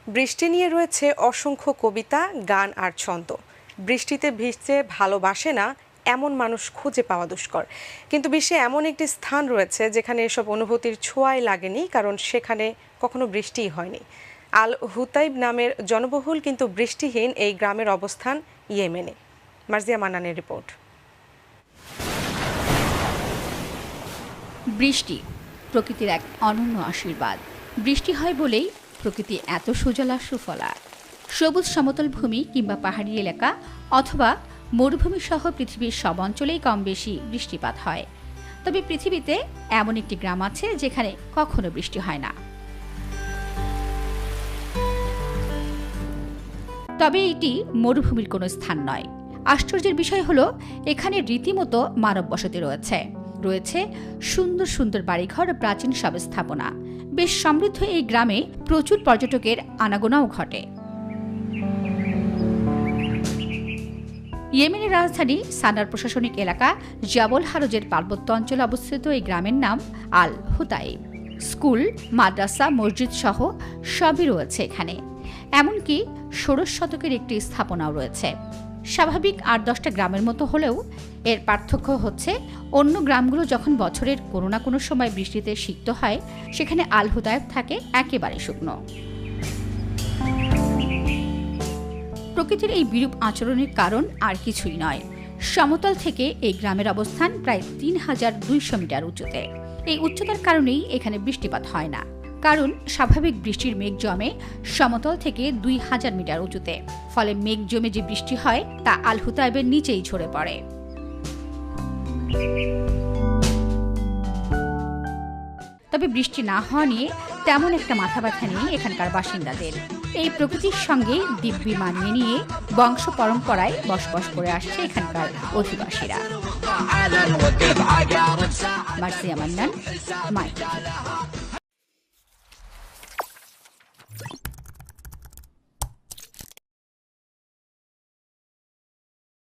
বৃষ্টি নিয়ে রয়েছে অসংখ্য কবিতা, গান আর ছন্দ। বৃষ্টিতে ভিজতে ভালোবাসে না এমন মানুষ খুঁজে পাওয়া দুষ্কর। কিন্তু বিশ্বে এমন একটি স্থান রয়েছে যেখানে এসব অনুভূতির ছোঁয়াই লাগেনি, কারণ সেখানে কখনো বৃষ্টিই হয়নি। আল হুতাইব নামের জনবহুল কিন্তু বৃষ্টিহীন এই গ্রামের অবস্থান ইয়েমেনে। মার্জিয়া মান্নানের রিপোর্ট। বৃষ্টি প্রকৃতির এক অনন্য আশীর্বাদ। বৃষ্টি হয় বলেই প্রকৃতি এত সুজলা সুফলা। সবুজ সমতল ভূমি কিংবা পাহাড়ি এলাকা অথবা মরুভূমি সহ পৃথিবীর সব অঞ্চলেই কম বেশি বৃষ্টিপাত হয়। তবে পৃথিবীতে এমন একটি গ্রাম আছে যেখানে কখনো বৃষ্টি হয় না। তবে এটি মরুভূমির কোনো স্থান নয়। আশ্চর্যের বিষয় হলো এখানে রীতিমতো মানব বসতি রয়েছে সুন্দর সুন্দর বাড়িঘর, প্রাচীন সব স্থাপনা। বেশ সমৃদ্ধ এই গ্রামে প্রচুর পর্যটকের আনাগোনাও ঘটে। ইয়েমেনের রাজধানী সানার প্রশাসনিক এলাকা জাবল হারজের পার্বত্য অঞ্চলে অবস্থিত এই গ্রামের নাম আল হুতাইব। স্কুল, মাদ্রাসা, মসজিদ সহ সবই রয়েছে এখানে। এমনকি ষোড়শ শতকের একটি স্থাপনাও রয়েছে। স্বাভাবিক ৮-১০টা গ্রামের মতো হলেও এর পার্থক্য হচ্ছে অন্য গ্রামগুলো যখন বছরের কোনো না কোনো সময় বৃষ্টিতে সিক্ত হয়, সেখানে আল হুতাইব থাকে একেবারে শুকনো। প্রকৃতির এই বিরূপ আচরণের কারণ আর কিছুই নয়। সমতল থেকে এই গ্রামের অবস্থান প্রায় ৩,২০০ মিটার উঁচুতে। এই উচ্চতার কারণেই এখানে বৃষ্টিপাত হয় না, কারণ স্বাভাবিক বৃষ্টির মেঘ জমে সমতল থেকে ২,০০০ মিটার উঁচুতে। ফলে মেঘ জমে যে বৃষ্টি হয় তা আল হুতাইবের নিচেই ঝরে পড়ে। তবে বৃষ্টি না হওয়া নিয়ে তেমন একটা মাথা ব্যথা নেই এখানকার বাসিন্দাদের। এই প্রকৃতির সঙ্গেই দিব্যি মানিয়ে নিয়ে বংশ পরম্পরায় বসবাস করে আসছে এখানকার অধিবাসীরা। মার্জিয়া মান্নান, মাই।